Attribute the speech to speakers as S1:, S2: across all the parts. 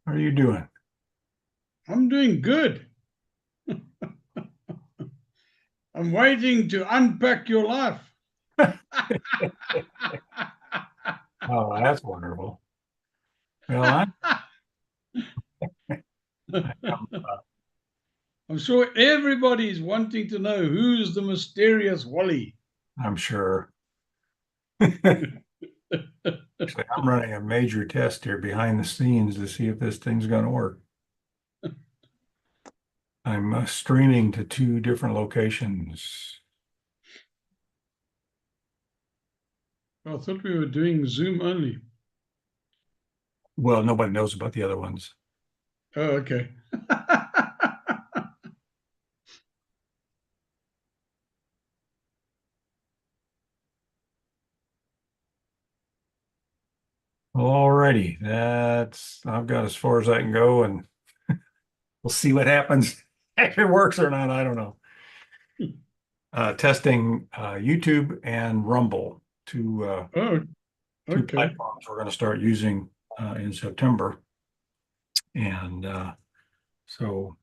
S1: How are you doing?
S2: I'm doing good. I'm waiting to unpack your life.
S1: Oh, that's wonderful. Well, I'm,
S2: I'm sure everybody is wanting to know who's the mysterious Wally.
S1: I'm sure. Actually, I'm running a major test here behind the scenes to see if this thing's going to work. I'm streaming to two different locations.
S2: I thought we were doing Zoom only.
S1: Well, nobody knows about the other ones.
S2: Oh, okay.
S1: Alrighty, I've got as far as I can go, and we'll see what happens. If it works or not, I don't know. Testing YouTube and Rumble,
S2: Oh,
S1: two
S2: okay.
S1: platforms we're going to start using in September. And so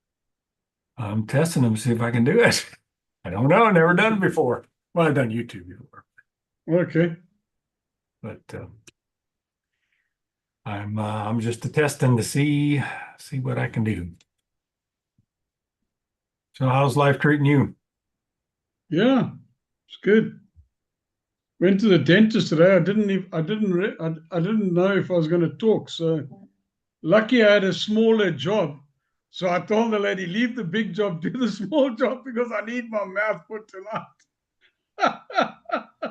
S1: I'm testing them to see if I can do it. I don't know, never done it before. Well, I've done YouTube before,
S2: Okay.
S1: but I'm just testing to see what I can do. So how's life treating you?
S2: Yeah, it's good. Went to the dentist today. I didn't know if I was going to talk. So lucky I had a smaller job. So I told the lady, leave the big job, do the small job because I need my mouth put tonight.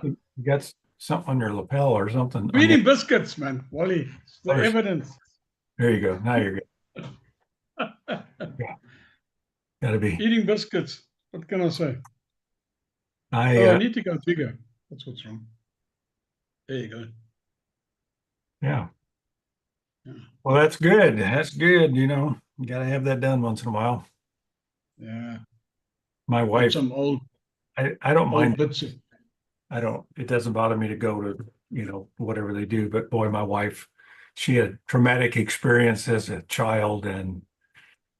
S1: You got something on your lapel or something
S2: I'm
S1: on the
S2: eating biscuits, man. Wally, it's the
S1: other.
S2: evidence.
S1: There you go. Now you're good. Yeah, gotta be.
S2: Eating biscuits. What can I say?
S1: I
S2: Oh, I need to go bigger. That's what's wrong. There you go.
S1: Yeah.
S2: Yeah.
S1: Well, that's good. That's good. You gotta have that done once in a while.
S2: Yeah.
S1: My
S2: Got
S1: wife,
S2: some
S1: I don't
S2: old
S1: mind.
S2: bits of
S1: It doesn't bother me to go to, whatever they do. But boy, my wife, she had traumatic experience as a child and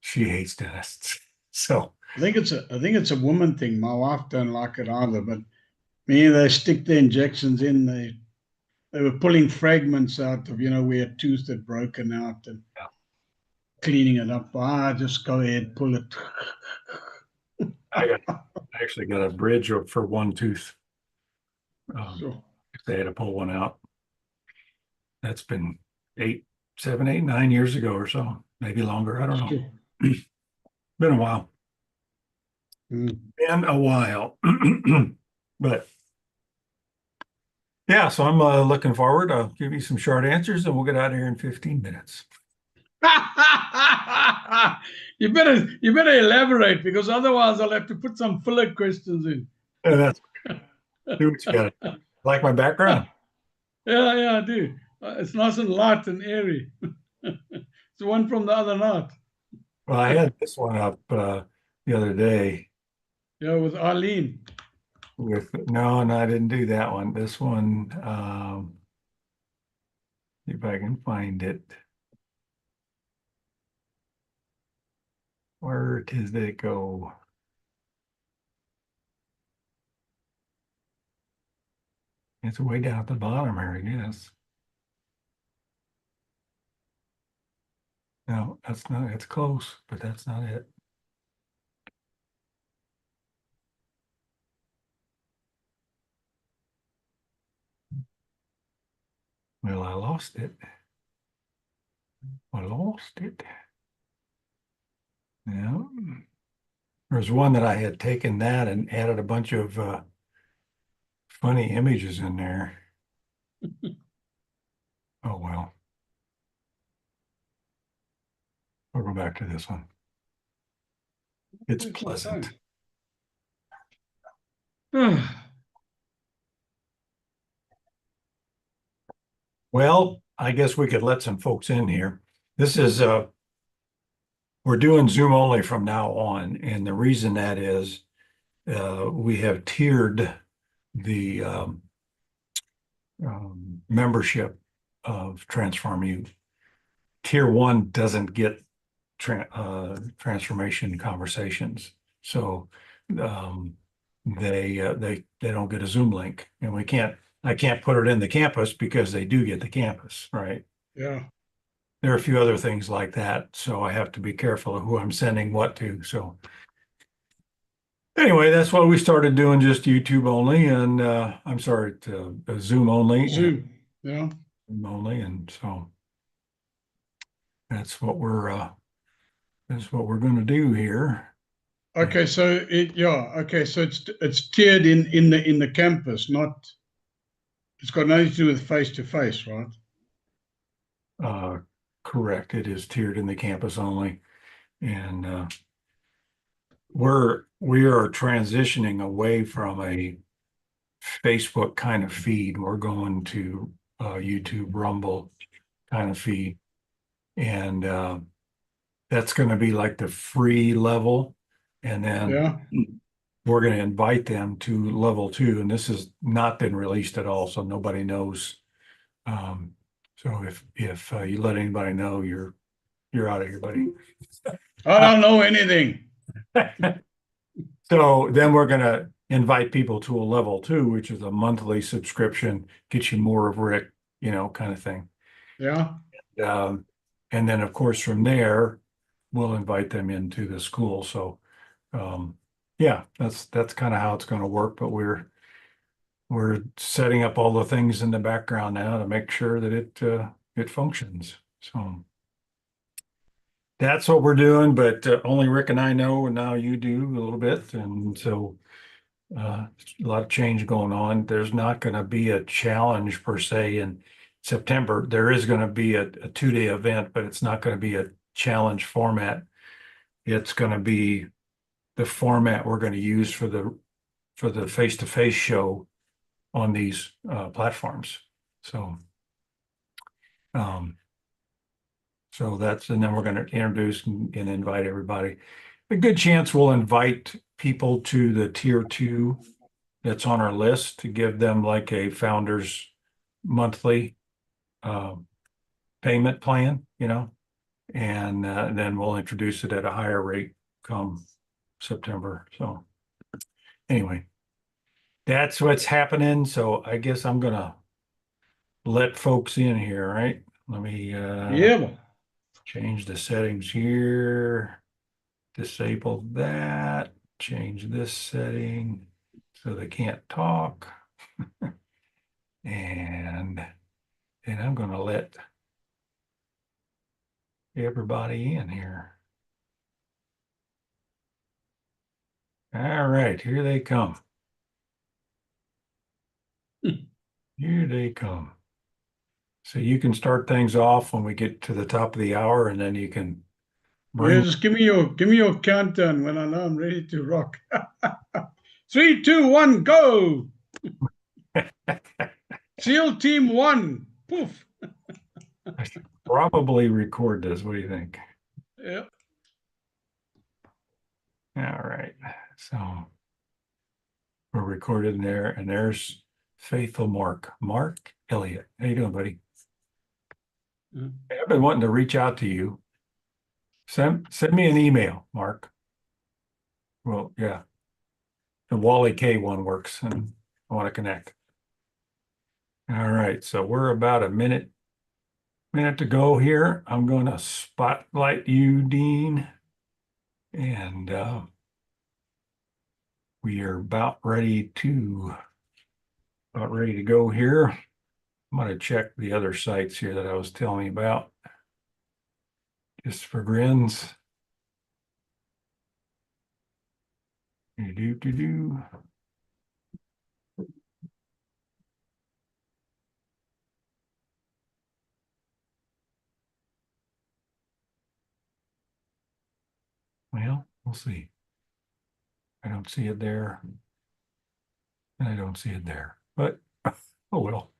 S1: she hates dentists. So,
S2: I think it's a woman thing. My wife don't like it either, but me, they stick the injections in. They were pulling fragments out of, where a tooth had broken out and
S1: yeah,
S2: cleaning it up. Ah, just go ahead, pull it.
S1: I got, I actually got a bridge for one tooth.
S2: So,
S1: If they had to pull one out. That's been 7, 8, 9 years ago or so, maybe longer. I don't know.
S2: sure.
S1: Been a while.
S2: Mm.
S1: Been a while. But yeah, so I'm looking forward. I'll give you some short answers and we'll get out of here in 15 minutes.
S2: You better elaborate because otherwise I'll have to put some filler questions in.
S1: And that's do what you got to do. Like my background.
S2: Yeah, I do. It's nice and light and airy. It's the one from the other night.
S1: Well, I had this one up the other day
S2: Yeah, with Arlene.
S1: no, I didn't do that one. This one, see if I can find it. Where does it go? It's way down at the bottom here, I guess. No, that's not, it's close, but that's not it. Well, I lost it. I lost it. Yeah. There's one that I had taken that and added a bunch of funny images in there. Oh, well, I'll go back to this one. It's
S2: Where's my
S1: pleasant.
S2: phone?
S1: Well, I guess we could let some folks in here. This is we're doing Zoom only from now on, and the reason that is we have tiered the membership of Transform You. tier one doesn't get transformation conversations. So they don't get a Zoom link, and I can't put it in the campus because they do get the campus, right?
S2: Yeah.
S1: There are a few other things like that, so I have to be careful of who I'm sending what to. So anyway, that's why we started doing just YouTube only, and I'm sorry, Zoom only and
S2: Zoom. Yeah.
S1: Zoom only, and so that's that's what we're going to do here.
S2: Okay, so okay, so it's tiered in the campus, not it's got nothing to do with face to face, right?
S1: Uh, correct. It is tiered in the campus only, and we are transitioning away from a Facebook kind of feed. We're going to YouTube, Rumble kind of feed, and that's going to be like the free level, and then
S2: Yeah.
S1: we're going to invite them to level two, and this has not been released at all, so nobody knows. Um, so if you let anybody know, you're out of here, buddy.
S2: I don't know anything.
S1: So then we're going to invite people to a level two, which is a monthly subscription, get you more of Rick, kind of thing.
S2: Yeah.
S1: Um, and then, of course, from there, we'll invite them into the school. So, yeah, that's kind of how it's going to work. But we're setting up all the things in the background now to make sure that it functions. So that's what we're doing. But only Rick and I know, and now you do a little bit, and so. A lot of change going on. There's not going to be a challenge per se in September. There is going to be a 2-day event, but it's not going to be a challenge format. It's going to be the format we're going to use for the face-to-face show on these platforms. So, um, and then we're going to introduce and invite everybody. A good chance we'll invite people to the tier two that's on our list to give them like a founder's monthly uh, payment plan, and then we'll introduce it at a higher rate come September. So anyway, that's what's happening. So I guess I'm gonna let folks in here, right? Let me
S2: Yeah.
S1: change the settings here, disable that, change this setting so they can't talk. And then I'm gonna let everybody in here. All right, here they come. Here they come. So you can start things off when we get to the top of the hour, and then you can
S2: Yeah,
S1: bring.
S2: just give me your countdown when I know I'm ready to rock. 3, 2, 1, go! SEAL Team 1. Poof.
S1: I should probably record this. What do you think?
S2: Yeah.
S1: All right. So we're recorded in there, and there's faithful Mark Elliott. How you doing, buddy? Hey, I've been wanting to reach out to you. Send me an email, Mark. Well, yeah, the Wally K one works, and I want to connect. All right, so we're about a minute to go here. I'm going to spotlight you, Dean, and we are about ready to go here. I'm going to check the other sites here that I was telling you about, just for grins. Do do do. Well, we'll see. I don't see it there, and I don't see it there. But oh well.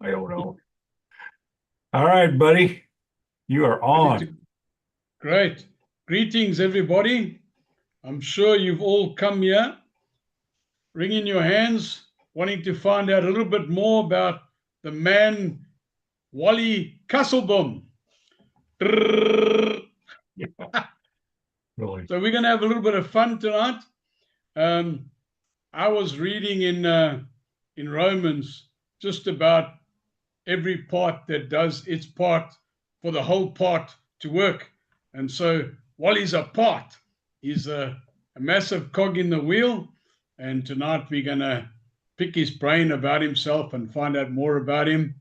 S1: I don't know. All right, buddy, you are
S2: Ready
S1: on.
S2: to. Great. Greetings, everybody. I'm sure you've all come here, wringing your hands, wanting to find out a little bit more about the man, Wally Kasselboom.
S1: Yeah, really.
S2: So we're going to have a little bit of fun tonight. I was reading in Romans just about every part that does its part for the whole part to work. And so while he's a part, he's a massive cog in the wheel. And tonight we're going to pick his brain about himself and find out more about him,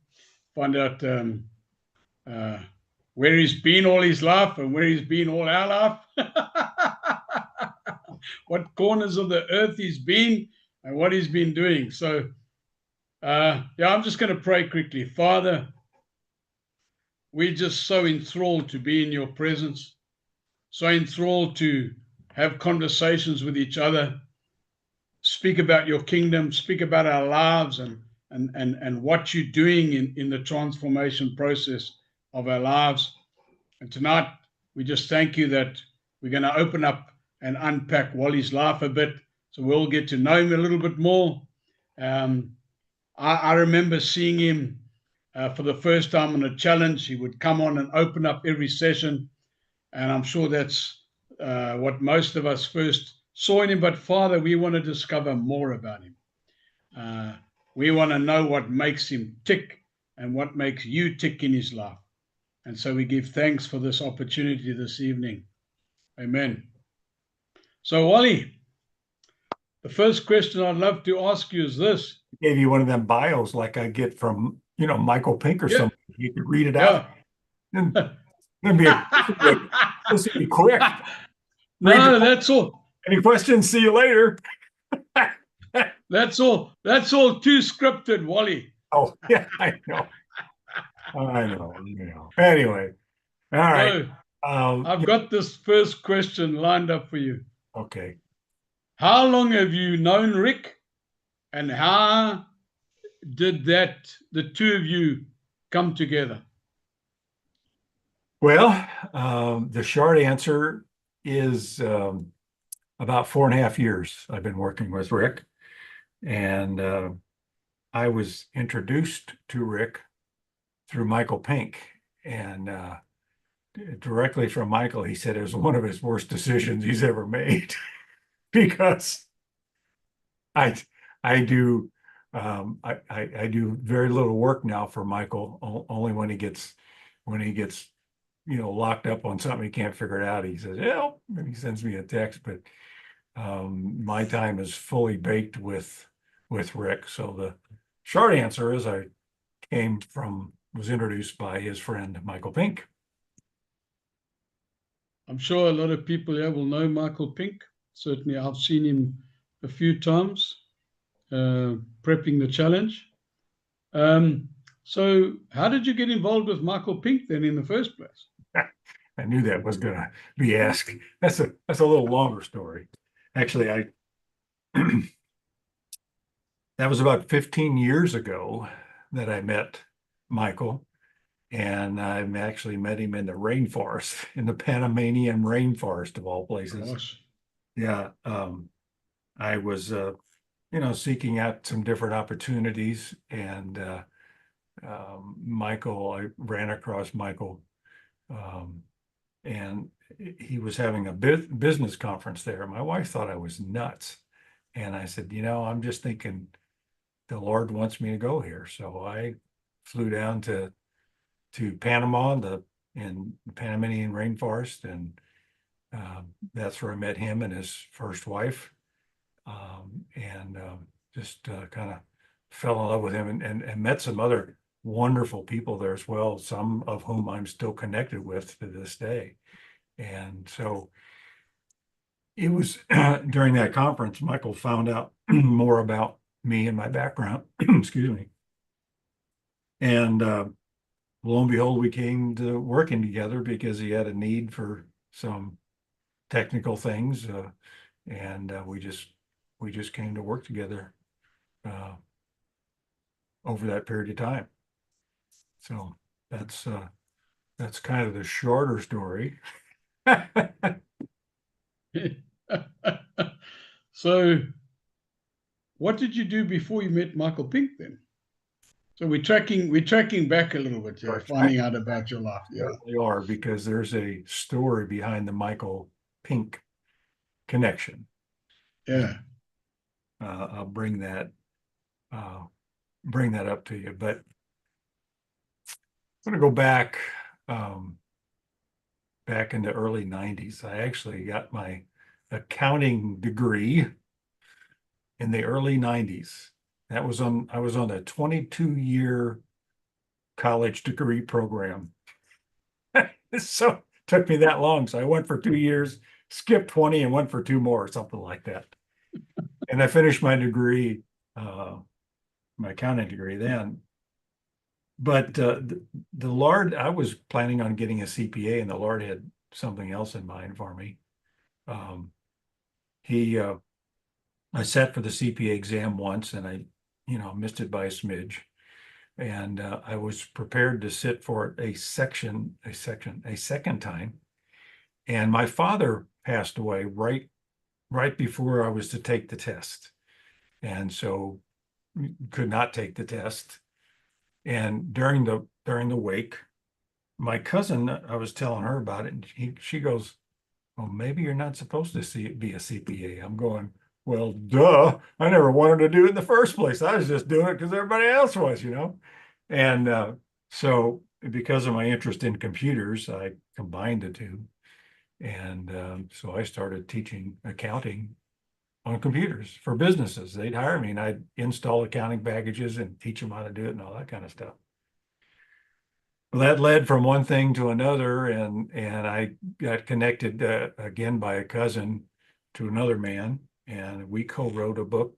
S2: find out uh, where he's been all his life and where he's been all our life, what corners of the earth he's been and what he's been doing. So, yeah, I'm just going to pray quickly. Father, we're just so enthralled to be in your presence, so enthralled to have conversations with each other, speak about your kingdom, speak about our lives and what you're doing in the transformation process of our lives. And tonight, we just thank you that we're going to open up and unpack Wally's life a bit so we'll get to know him a little bit more. I remember seeing him for the first time on a challenge. He would come on and open up every session. And I'm sure that's what most of us first saw in him. But Father, we want to discover more about him. We want to know what makes him tick and what makes you tick in his life. And so we give thanks for this opportunity this evening. Amen. So, Wally, the first question I'd love to ask you is this.
S1: Gave you one of them bios like I get from, Michael Pink or
S2: Yeah.
S1: something. You could read it
S2: Yeah.
S1: out. And this will be quick.
S2: No, that's all.
S1: Any questions? See you later.
S2: That's all. That's all too scripted, Wally.
S1: Oh, yeah, I know. I know. Anyway, all right.
S2: So, I've got this first question lined up for you.
S1: Okay.
S2: How long have you known Rick, and how did the two of you come together?
S1: Well, the short answer is about 4.5 years I've been working with Rick. And I was introduced to Rick through Michael Pink. And directly from Michael, he said it was one of his worst decisions he's ever made because I do I do very little work now for Michael. Only when he gets locked up on something he can't figure it out. He says, "Yeah," he sends me a text. But my time is fully baked with Rick. So the short answer is I was introduced by his friend Michael Pink.
S2: I'm sure a lot of people here will know Michael Pink. Certainly, I've seen him a few times prepping the challenge. So how did you get involved with Michael Pink then in the first place?
S1: I knew that was going to be asked. That's a little longer story. Actually, that was about 15 years ago that I met Michael, and I actually met him in the rainforest, in the Panamanian rainforest of all places.
S2: Gosh.
S1: Yeah, I was, seeking out some different opportunities, and I ran across Michael, and he was having a business conference there. My wife thought I was nuts, and I said, I'm just thinking the Lord wants me to go here. So I flew down to Panama, in the Panamanian rainforest, and that's where I met him and his first wife, and just kind of fell in love with him, and met some other wonderful people there as well, some of whom I'm still connected with to this day. And so it was during that conference, Michael found out more about me and my background, excuse me. And lo and behold, we came to working together because he had a need for some technical things, and we just came to work together over that period of time. So that's kind of the shorter story.
S2: So what did you do before you met Michael Pink then? So we're tracking back a little bit here,
S1: Right.
S2: finding out about your life. Yeah.
S1: They are, because there's a story behind the Michael Pink connection. And
S2: Yeah.
S1: I'll uh, bring that up to you. But I'm going to go um, back in the early 90s. I actually got my accounting degree in the early 90s. I was on a 22-year college degree program. So it took me that long. So I went for 2 years, skipped 20 and went for two more, something like that. And I finished my degree, uh, my accounting degree then. But the Lord, I was planning on getting a CPA, and the Lord had something else in mind for me. Um, he, I sat for the CPA exam once, and missed it by a smidge. And I was prepared to sit for it a second time. And my father passed away right before I was to take the test, and so could not take the test. And during the wake, my cousin, I was telling her about it, and she goes, "Well, maybe you're not supposed to be a CPA." I'm going, "Well, duh! I never wanted to do it in the first place. I was just doing it because everybody else was." And so, because of my interest in computers, I combined the two, and so I started teaching accounting on computers for businesses. They'd hire me, and I'd install accounting packages and teach them how to do it and all that kind of stuff. Well, that led from one thing to another, and I got connected again by a cousin to another man, and we co-wrote a book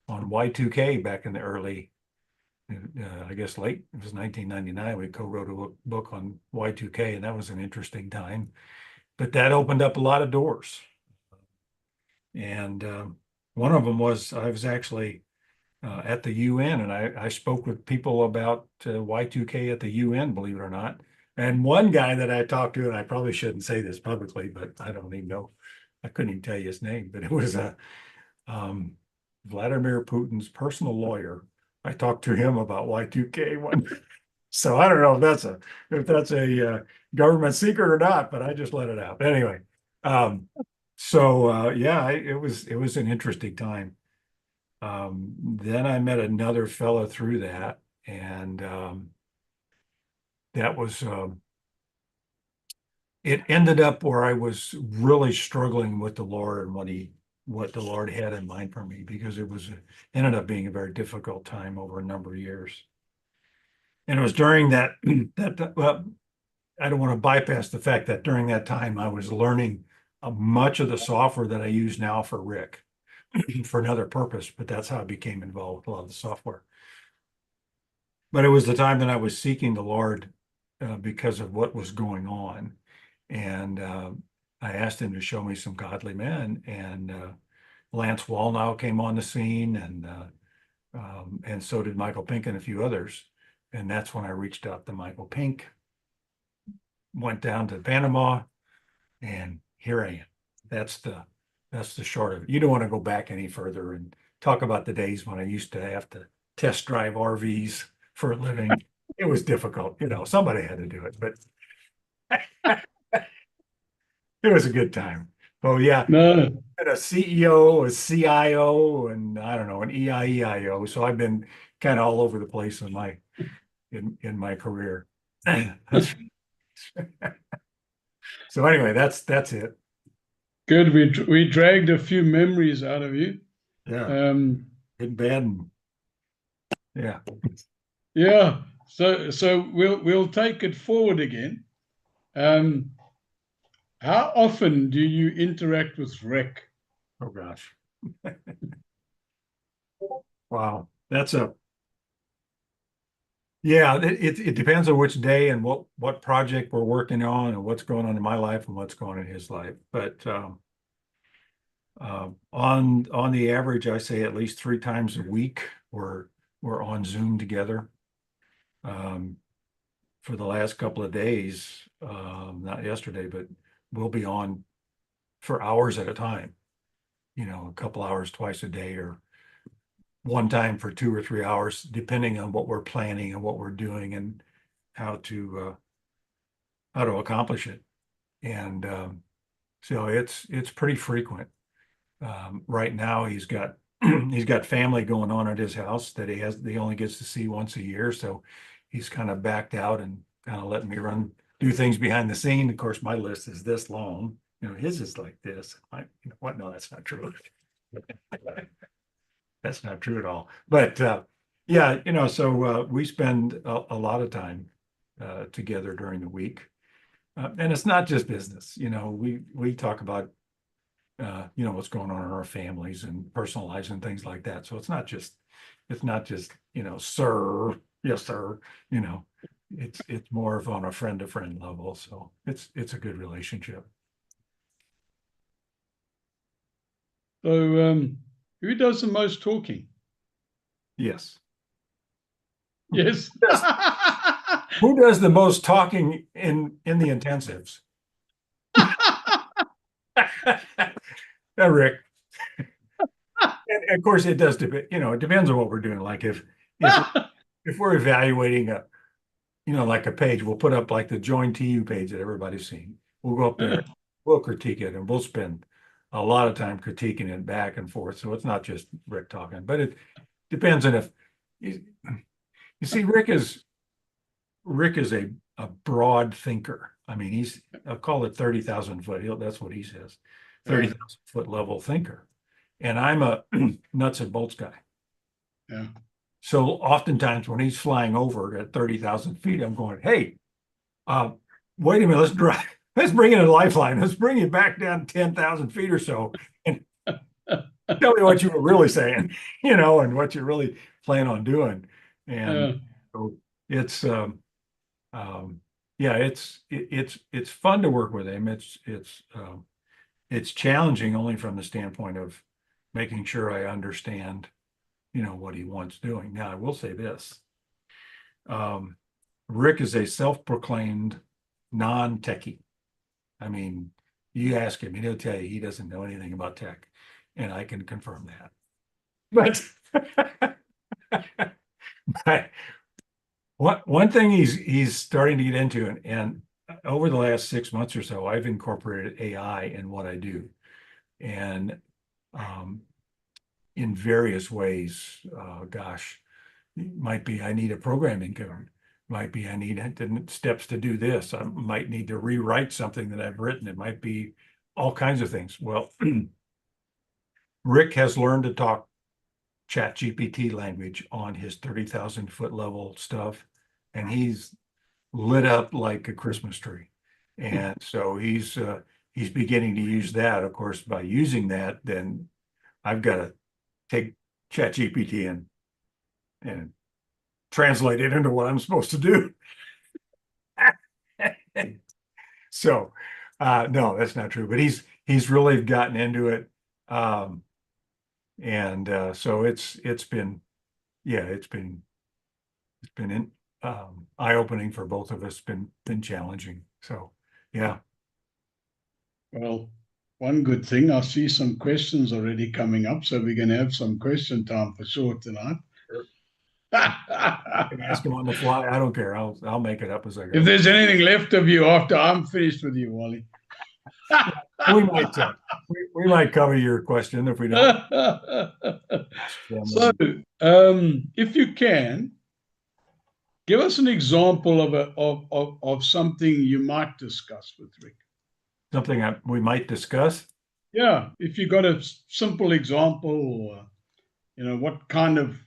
S1: on Y2K back in the early, I guess late, it was 1999. We co-wrote a book on Y2K, and that was an interesting time. But that opened up a lot of doors, and one of them was I was actually at the UN, and I spoke with people about Y2K at the UN, believe it or not. And one guy that I talked to, and I probably shouldn't say this publicly, but I don't even know, I couldn't even tell you his name, but it was um, Vladimir Putin's personal lawyer. I talked to him about Y2K one. So I don't know if that's a government secret or not, but I just let it out anyway. Yeah, it was an interesting time. Then I met another fellow through that, and that was it ended up where I was really struggling with the Lord and what the Lord had in mind for me, because ended up being a very difficult time over a number of years. And it was during well, I don't want to bypass the fact that during that time I was learning much of the software that I use now for Rick for another purpose, but that's how I became involved with a lot of the software. But it was the time that I was seeking the Lord because of what was going on. And I asked him to show me some godly men. And Lance Wallnau came on the scene, and so did Michael Pink and a few others. And that's when I reached out to Michael Pink, went down to Panama, and here I am. That's the short of it. You don't want to go back any further and talk about the days when I used to have to test drive RVs for a living. It was difficult, somebody had to do it, but it was a good time. Oh yeah,
S2: No.
S1: had a CEO, a CIO, and I don't know, an EIEIO. So I've been kind of all over the place in my career. So anyway, that's it.
S2: Good. We dragged a few memories out of you.
S1: Yeah,
S2: Um,
S1: good, bad, and yeah.
S2: yeah. So we'll take it forward again. Um, how often do you interact with Rick?
S1: Oh gosh. Wow. It depends on which day and what project we're working on and what's going on in my life and what's going on in his life. But on the average, I say at least 3 times a week we're on Zoom together. Um, for the last couple of days, not yesterday, but we'll be on for hours at a time. A couple hours twice a day, or one time for 2 or 3 hours, depending on what we're planning and what we're doing and how to accomplish it. And so it's pretty frequent. Right now he's got he's got family going on at his house that he only gets to see once a year. So he's kind of backed out and kind of letting me do things behind the scene. Of course, my list is this long. His is like this. What? No, that's not true. That's not true at all. But yeah, so we spend a lot of time together during the week. And it's not just business. We talk about what's going on in our families and personal lives and things like that. So it's not just, sir, yes, sir, it's more of on a friend to friend level. So it's a good relationship.
S2: So, who does the most talking?
S1: Yes.
S2: Yes.
S1: Who does the most talking in the intensives? Rick. And of course, it does depend. It depends on what we're doing. Like if we're evaluating like a page, we'll put up like the Join TU page that everybody's seen. We'll go up there, we'll critique it, and we'll spend a lot of time critiquing it back and forth. So it's not just Rick talking, but it depends on if you see Rick is a broad thinker. I mean, I'll call it 30,000 foot. That's what he says, 30,000 foot level thinker. And I'm a nuts and bolts guy.
S2: Yeah.
S1: So oftentimes when he's flying over at 30,000 feet, I'm going, hey, wait a minute, let's bring in a lifeline. Let's bring it back down 10,000 feet or so and tell me what you were really saying, and what you really plan on doing. And so it's, yeah, it's fun to work with him. It's challenging only from the standpoint of making sure I understand, what he wants doing. Now, I will say this. Rick is a self-proclaimed non-techie. I mean, you ask him, he'll tell you he doesn't know anything about tech, and I can confirm that. But one thing he's starting to get into, and over the last 6 months or so, I've incorporated AI in what I do, and in various ways. Gosh, might be I need a programming code. Might be I need steps to do this. I might need to rewrite something that I've written. It might be all kinds of things. Well, Rick has learned to talk ChatGPT language on his 30,000 foot level stuff, and he's lit up like a Christmas tree. And so he's beginning to use that. Of course, by using that, then I've got to take ChatGPT and translate it into what I'm supposed to do. So no, that's not true. But he's really gotten into it. And so it's been eye-opening for both of us, been challenging. So yeah.
S2: Well, one good thing, I see some questions already coming up, so we're going to have some question time for sure tonight.
S1: Sure. I can ask him on the fly. I don't care. I'll make it up as I go.
S2: If there's anything left of you after I'm finished with you, Wally.
S1: we might cover your question if we don't.
S2: So, if you can, give us an example of something you might discuss with Rick.
S1: Something we might discuss.
S2: Yeah, if you got a simple example, or what kind of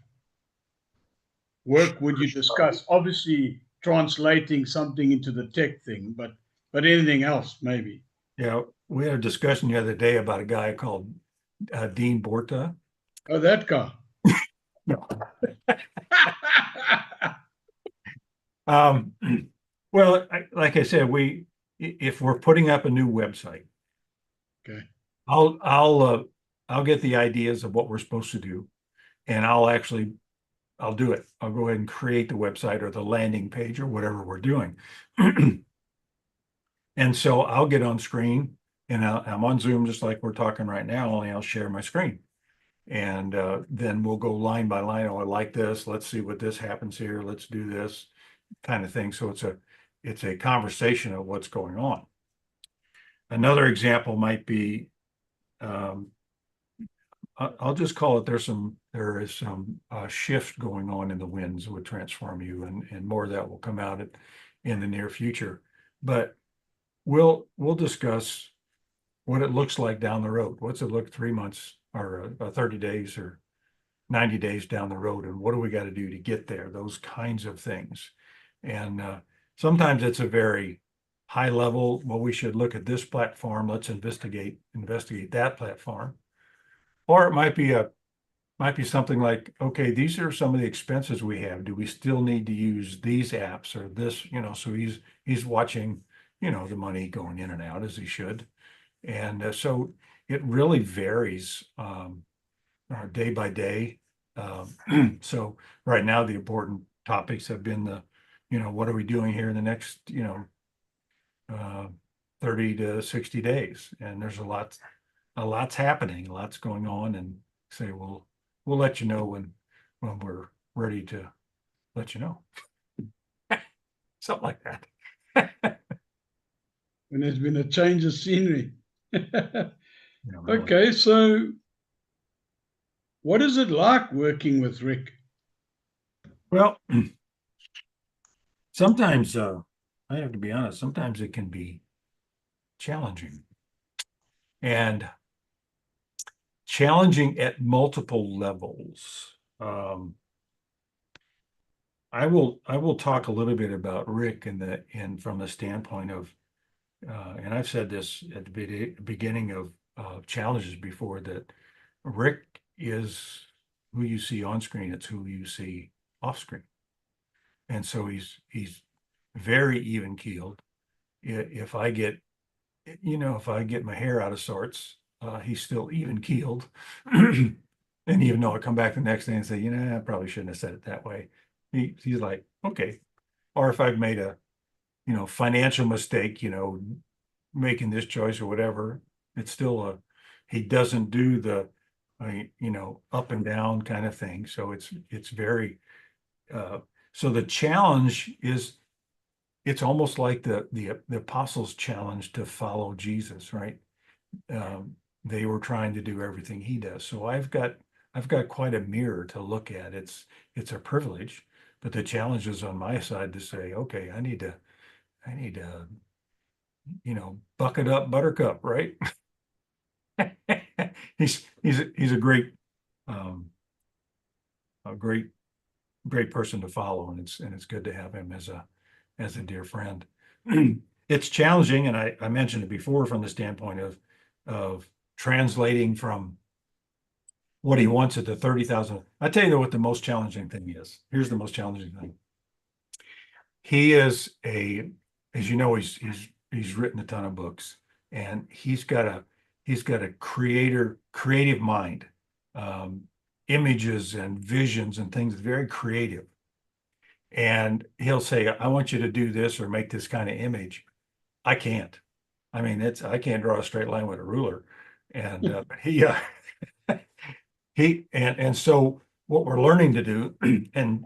S2: work would you discuss? Obviously, translating something into the tech thing, but anything else maybe.
S1: Yeah, we had a discussion the other day about a guy called Dean Borta.
S2: Oh, that guy.
S1: No. Well, like I said, if we're putting up a new website,
S2: okay,
S1: I'll get the ideas of what we're supposed to do, and I'll do it. I'll go ahead and create the website or the landing page or whatever we're doing. And so I'll get on screen, and I'm on Zoom just like we're talking right now, only I'll share my screen. And then we'll go line by line. Oh, I like this. Let's see what this happens here. Let's do this kind of thing. So it's a conversation of what's going on. Another example might be, um, I'll just call it, there is some shift going on in the winds with Transform You, and more of that will come out in the near future. But we'll discuss what it looks like down the road. What's it look 3 months or 30 days or 90 days down the road, and what do we got to do to get there? Those kinds of things. And sometimes it's a very high level, well, we should look at this platform, let's investigate that platform. Or it might be something like, okay, these are some of the expenses we have. Do we still need to use these apps or this, so he's watching, the money going in and out as he should. And so it really varies day by day. So right now, the important topics have been what are we doing here in the next, uh, 30 to 60 days? And there's a lot's happening, lots going on, and say, we'll let you know when we're ready to let you know. Something like that.
S2: When there's been a change of scenery.
S1: Really.
S2: Okay, so what is it like working with Rick?
S1: Well, sometimes I have to be honest, sometimes it can be challenging. And challenging at multiple levels. I will talk a little bit about Rick and from the standpoint of, and I've said this at the beginning of challenges before, that Rick is who you see on screen. It's who you see off screen, and so he's very even keeled. If I get my hair out of sorts, he's still even keeled. And even though I come back the next day and say, I probably shouldn't have said it that way, he's like, okay. Or if I've made a, financial mistake, making this choice or whatever, it's still he doesn't do the, up and down kind of thing. So it's very, so the challenge is, it's almost like the apostles' challenge to follow Jesus, right? They were trying to do everything he does. So I've got quite a mirror to look at. It's a privilege, but the challenge is on my side to say, okay, I need to, bucket up, buttercup, right? He's a great, a great person to follow, and it's good to have him as a dear friend. It's challenging, and I mentioned it before, from the standpoint of translating from what he wants at the 30,000. I tell you what the most challenging thing is. Here's the most challenging thing. He is as you know, he's written a ton of books, and he's got a creative mind, images and visions and things, very creative. And he'll say, I want you to do this or make this kind of image. I can't. I mean, I can't draw a straight line with a ruler. And and so what we're learning to do, and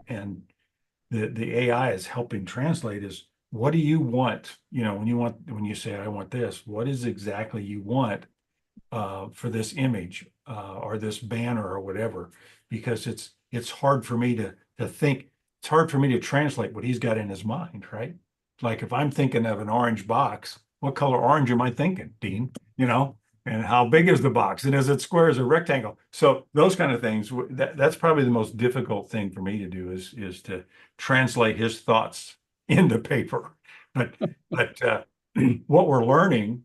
S1: the AI is helping translate, is, what do you want? When you say, I want this, what is exactly you want for this image or this banner or whatever? Because it's hard for me to think. It's hard for me to translate what he's got in his mind, right? Like, if I'm thinking of an orange box, what color orange am I thinking, Dean? And how big is the box? And is it square? Is it rectangle? So those kind of things, that's probably the most difficult thing for me to do, is to translate his thoughts into paper. But what we're learning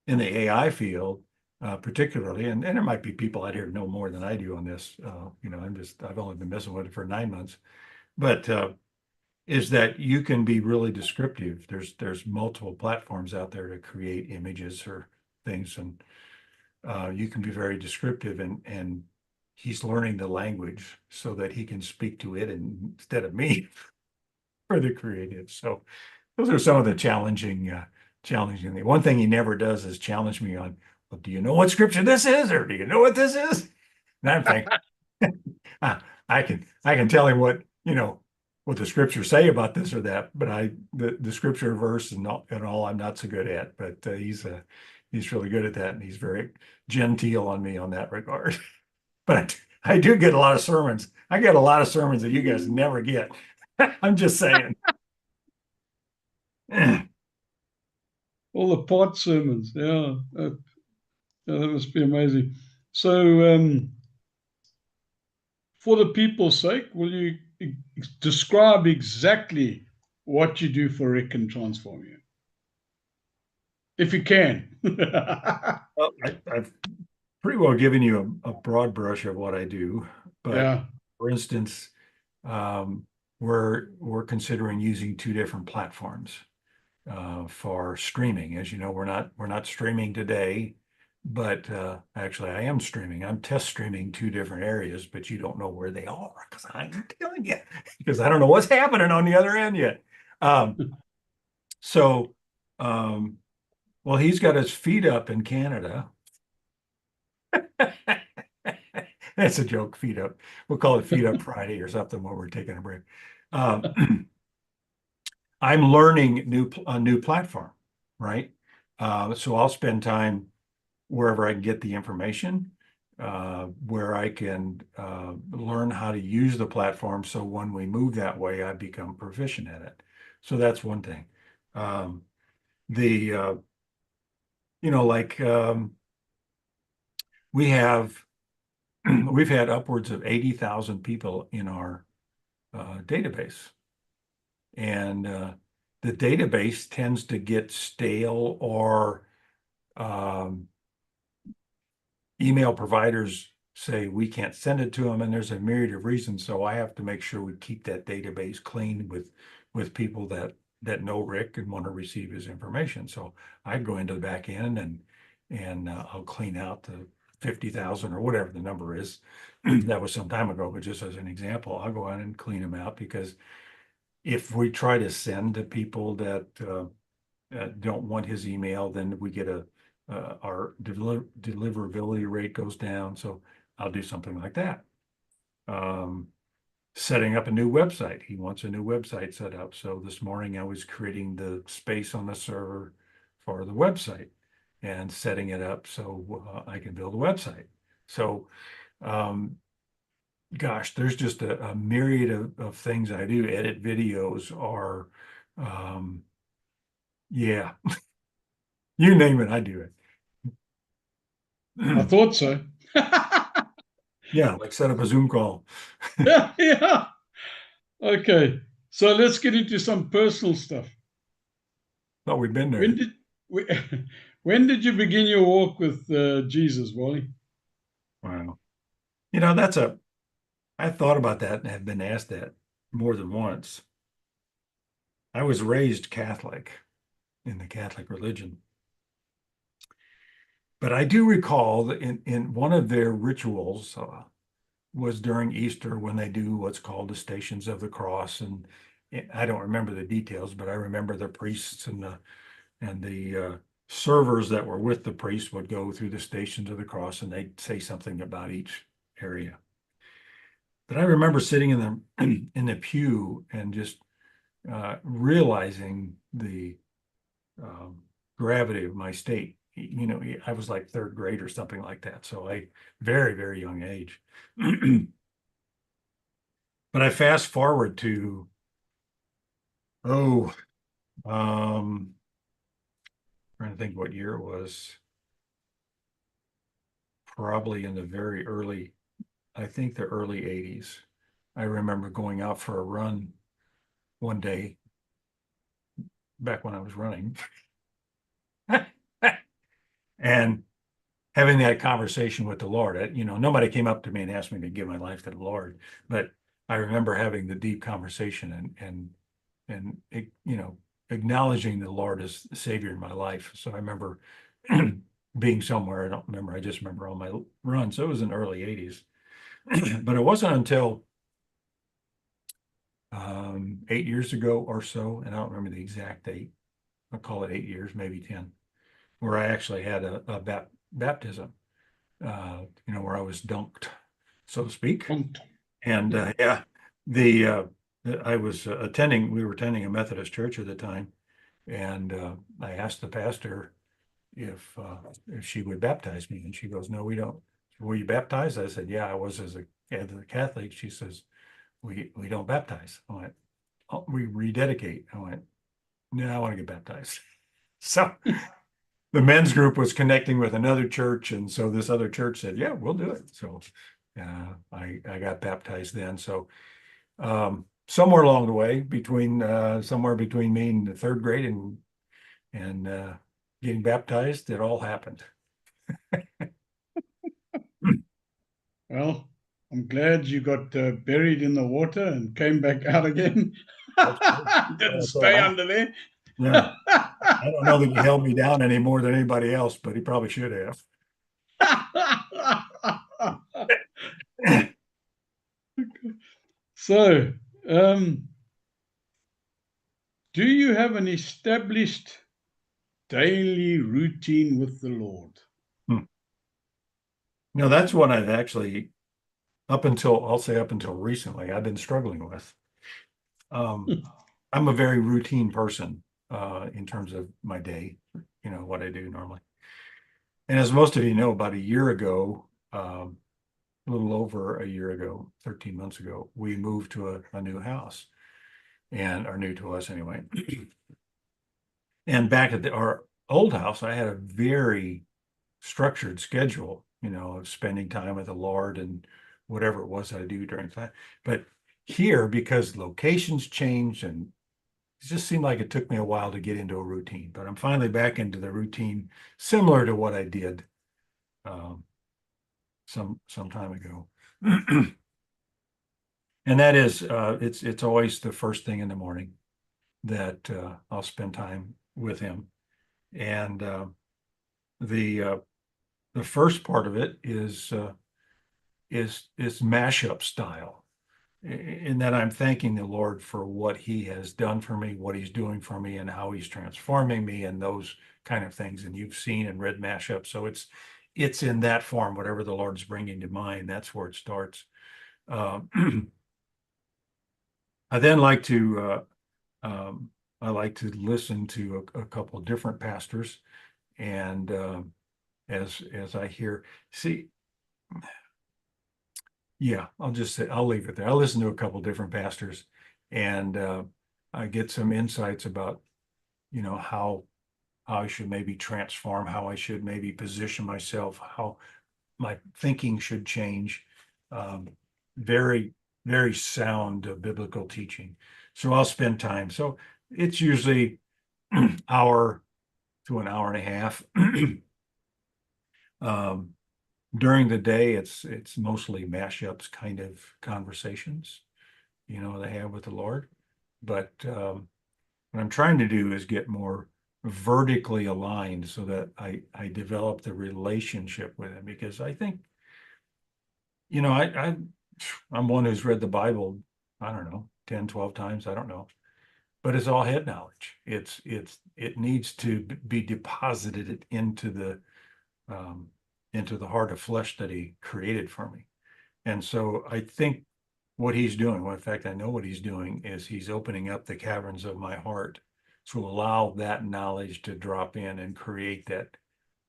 S1: in the AI field, particularly, and there might be people out here who know more than I do on this. I've only been messing with it for 9 months, but is that you can be really descriptive. There's multiple platforms out there to create images or things, and you can be very descriptive, and he's learning the language so that he can speak to it instead of me for the creative. So those are some of the challenging things. One thing he never does is challenge me on, well, do you know what scripture this is, or do you know what this is? And I'm thinking, I can tell him what, what the scriptures say about this or that, but the scripture verse and all I'm not so good at, but he's really good at that, and he's very genteel on me on that regard. But I do get a lot of sermons. I get a lot of sermons that you guys never get. I'm just saying.
S2: All the part sermons. Yeah, that must be amazing. So, for the people's sake, will you describe exactly what you do for Rick and Transform You? If you can.
S1: Well, I've pretty well given you a broad brush of what I do, but
S2: Yeah.
S1: for instance, um, we're considering using two different platforms for streaming. As you know, we're not streaming today, but actually, I am streaming. I'm test streaming two different areas, but you don't know where they are because I'm telling you because I don't know what's happening on the other end yet. So, um, well, he's got his feet up in Canada. That's a joke, feet up. We'll call it Feet Up Friday or something when we're taking a break. Um, I'm learning a new platform, right? So I'll spend time wherever I can get the information, where I can learn how to use the platform. So when we move that way, I become proficient at it. So that's one thing. Um, the like we have we've had upwards of 80,000 people in our database. And the database tends to get stale or um, email providers say we can't send it to them, and there's a myriad of reasons. So I have to make sure we keep that database clean with people that know Rick and want to receive his information. So I go into the back end and I'll clean out the 50,000 or whatever the number is. That was some time ago, but just as an example, I'll go out and clean them out because if we try to send to people that don't want his email, then we get our deliverability rate goes down. So I'll do something like that. Setting up a new website. He wants a new website set up. So this morning I was creating the space on the server for the website and setting it up so I can build a website. So gosh, there's just a myriad of things I do. Edit videos or, yeah, you name it, I do
S2: I
S1: it.
S2: thought so.
S1: Yeah, like set up a Zoom call.
S2: Yeah, yeah. Okay. So let's get into some personal stuff.
S1: Thought we'd been
S2: When
S1: there.
S2: did we, when did you begin your walk with Jesus, Wally?
S1: Wow. I thought about that and have been asked that more than once. I was raised Catholic in the Catholic religion, but I do recall that in one of their rituals, was during Easter when they do what's called the Stations of the Cross, and I don't remember the details, but I remember the priests and the servers that were with the priests would go through the Stations of the Cross, and they'd say something about each area. But I remember sitting in the in the pew and just realizing the um, gravity of my state. I was like third grade or something like that, so very, very young age. But I fast forward to, oh, um, trying to think what year it was, probably in the very early, I think the early 80s. I remember going out for a run one day back when I was running and having that conversation with the Lord. Nobody came up to me and asked me to give my life to the Lord, but I remember having the deep conversation and acknowledging the Lord as the Savior in my life. So I remember being somewhere. I don't remember. I just remember on my run. So it was in the early 80s. But it wasn't until 8 years ago or so, and I don't remember the exact date. I'll call it 8 years, maybe 10, where I actually had a baptism, where I was dunked so to speak.
S2: Long
S1: And
S2: Yeah.
S1: yeah, I was attending, we were attending a Methodist church at the time. And I asked the pastor if she would baptize me. And she goes, "No, we don't." "Were you baptized?" I said, "Yeah, I was as a Catholic." She says, we don't baptize." I went, "Oh, we rededicate." I went, "No, I want to get baptized." So the men's group was connecting with another church, and so this other church said, "Yeah, we'll do it." So I got baptized then. So somewhere along the way, somewhere between me and the third grade and getting baptized, it all happened.
S2: Well, I'm glad you got buried in the water and came back out again.
S1: That's true.
S2: Didn't
S1: That's all
S2: stay
S1: right.
S2: under there.
S1: Yeah. I don't know that he held me down any more than anybody else, but he probably should have.
S2: So, do you have an established daily routine with the Lord?
S1: Hmm. No, that's what I've actually, I'll say up until recently, I've been struggling with. Um, I'm a very routine person in terms of my day, what I do normally. And as most of you know, about a year ago, a little over a year ago, 13 months ago, we moved to a new house and are new to us anyway. And back at our old house, I had a very structured schedule, of spending time with the Lord and whatever it was I do during that. But here, because locations changed and it just seemed like it took me a while to get into a routine, but I'm finally back into the routine similar to what I did um, some time ago. And that is, it's always the first thing in the morning that I'll spend time with him. And the uh, the first part of it is mashup style, in that I'm thanking the Lord for what He has done for me, what He's doing for me, and how He's transforming me, and those kind of things. And you've seen and read mashup, so it's in that form. Whatever the Lord's bringing to mind, that's where it starts. Uh, I then um, I like to listen to a couple different pastors, and as I hear, see, yeah, I'll just say I'll leave it there. I listen to a couple different pastors, and I get some insights about how I should maybe transform, how I should maybe position myself, how my thinking should change. Um, very, very sound biblical teaching. So I'll spend time. So it's usually hour to an hour and a half. Um, during the day, it's mostly mashups kind of conversations, they have with the Lord. But what I'm trying to do is get more vertically aligned so that I develop the relationship with him, because I think, I'm one who's read the Bible, I don't know, 10, 12 times, I don't know. But it's all head knowledge. It needs to be deposited um, into the heart of flesh that he created for me. And so I think what he's doing, well, in fact, I know what he's doing, is he's opening up the caverns of my heart to allow that knowledge to drop in and create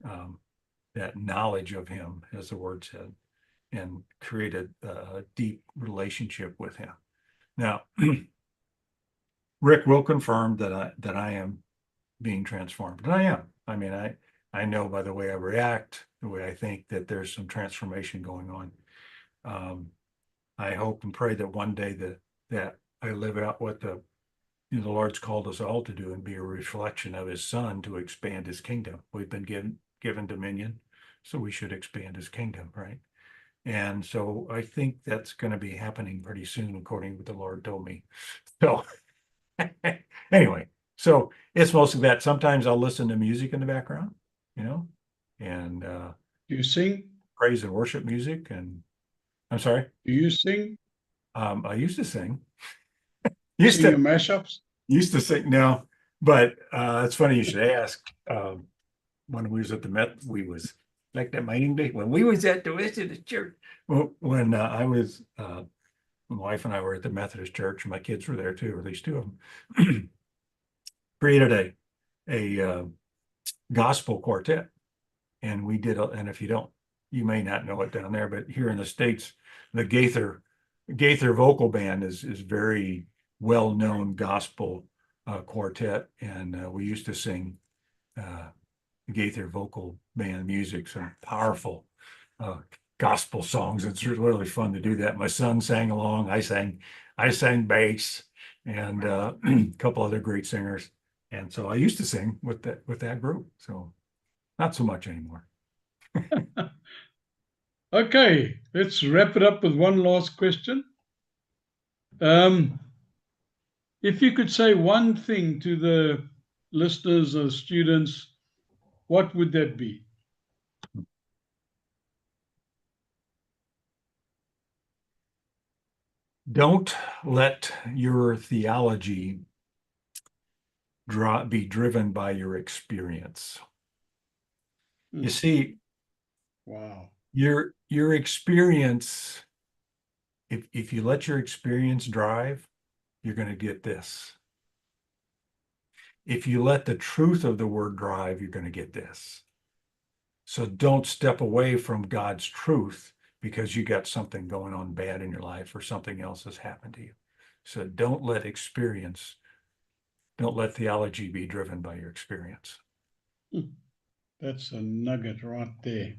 S1: um, that knowledge of him, as the word said, and create a deep relationship with him. Now, Rick will confirm that I am being transformed, and I am. I mean, I know by the way I react, the way I think, that there's some transformation going on. Um, I hope and pray that one day that I live out what the Lord's called us all to do, and be a reflection of His Son to expand His kingdom. We've been given dominion, so we should expand His kingdom, right? And so I think that's going to be happening pretty soon, according to what the Lord told me. So anyway, so it's mostly that. Sometimes I'll listen to music in the background, you know, and
S2: Do you sing?
S1: praise and worship music. And I'm sorry,
S2: Do you sing?
S1: I used to sing. Used
S2: Sing
S1: to
S2: your mashups?
S1: used to sing now, but it's funny you should ask. When we was at the Met, we was like that mining day when we was at the Methodist church. Well, when I was, my wife and I were at the Methodist church, my kids were there too, or at least two of them. Created a gospel quartet, and we did. And if you don't, you may not know it down there, but here in the States, the Gaither vocal band is very well known gospel quartet, and we used to sing Gaither vocal band music, some powerful uh, gospel songs. It's really fun to do that. My son sang along. I sang bass, and a couple other great singers. And so I used to sing with that group. So not so much anymore.
S2: Okay, let's wrap it up with one last question. If you could say one thing to the listeners or students, what would that be?
S1: Don't let your theology be driven by your experience. You see,
S2: Wow.
S1: your experience, if you let your experience drive, you're going to get this. If you let the truth of the word drive, you're going to get this. So don't step away from God's truth because you got something going on bad in your life or something else has happened to you. So don't let theology be driven by your experience.
S2: That's a nugget right there.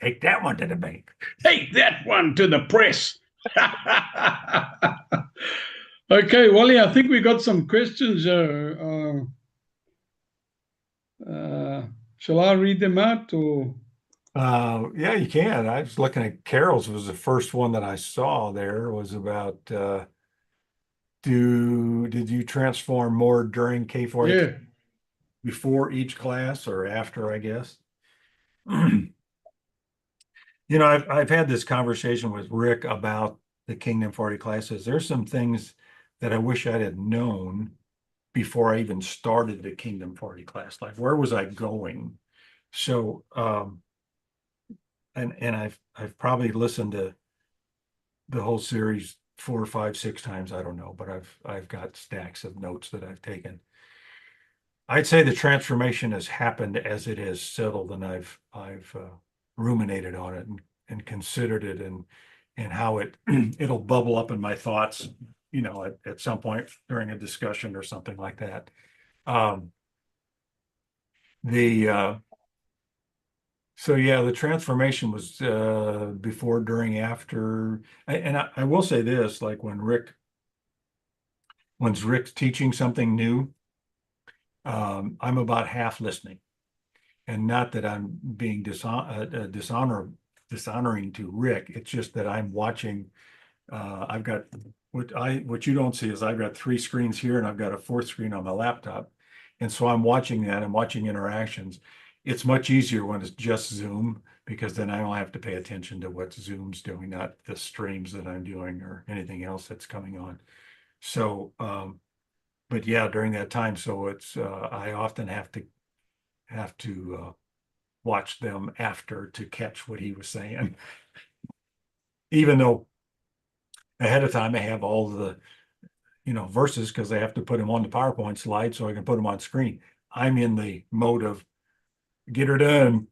S1: Take that one to the bank.
S2: Take that one to the press. Okay, Wally, I think we got some questions. Shall I read them out or?
S1: Yeah, you can. I was looking at Carol's was the first one that I saw there was about did you transform more during K40
S2: Yeah.
S1: before each class or after, I guess? I've had this conversation with Rick about the Kingdom 40 classes. There's some things that I wish I'd have known before I even started the Kingdom 40 class. Like where was I going? So and I've probably listened to the whole series 4, 5, 6 times. I don't know, but I've got stacks of notes that I've taken. I'd say the transformation has happened as it has settled, and I've ruminated on it and considered it and how it'll bubble up in my thoughts, at some point during a discussion or something like that. The So yeah, the transformation was before, during, after. And I will say this, like when Rick's teaching something new, I'm about half listening. And not that I'm being dishonoring to Rick. It's just that I'm watching. I've got what you don't see is I've got 3 screens here and I've got a 4th screen on my laptop. And so I'm watching that. I'm watching interactions. It's much easier when it's just Zoom because then I don't have to pay attention to what Zoom's doing, not the streams that I'm doing or anything else that's coming on. So, but yeah, during that time, so it's I often have to watch them after to catch what he was saying, even though ahead of time I have all the verses because they have to put them on the PowerPoint slide so I can put them on screen. I'm in the mode of get her done,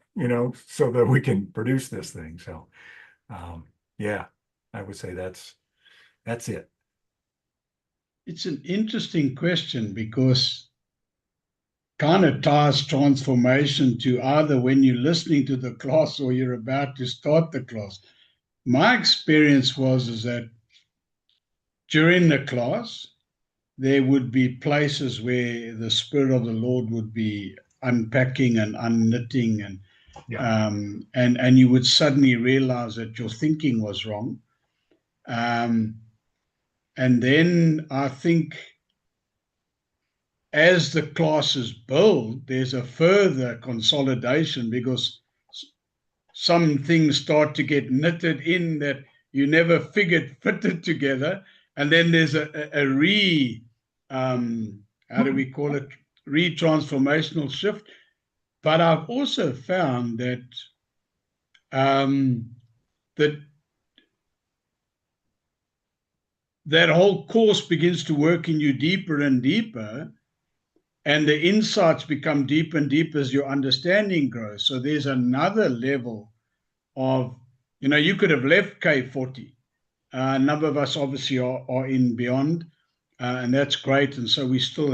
S1: so that we can produce this thing. So, yeah, I would say that's it.
S2: It's an interesting question because kind of ties transformation to either when you're listening to the class or you're about to start the class. My experience was is that during the class, there would be places where the Spirit of the Lord would be unpacking and unknitting
S1: Yeah.
S2: and you would suddenly realize that your thinking was wrong. And then I think as the classes build, there's a further consolidation because some things start to get knitted in that you never figured fitted together. And then there's how do we call it? Re-transformational shift. But I've also found that that that whole course begins to work in you deeper and deeper, and the insights become deeper and deeper as your understanding grows. So there's another level of, you could have left K40. A number of us obviously are in beyond, and that's great. And so we still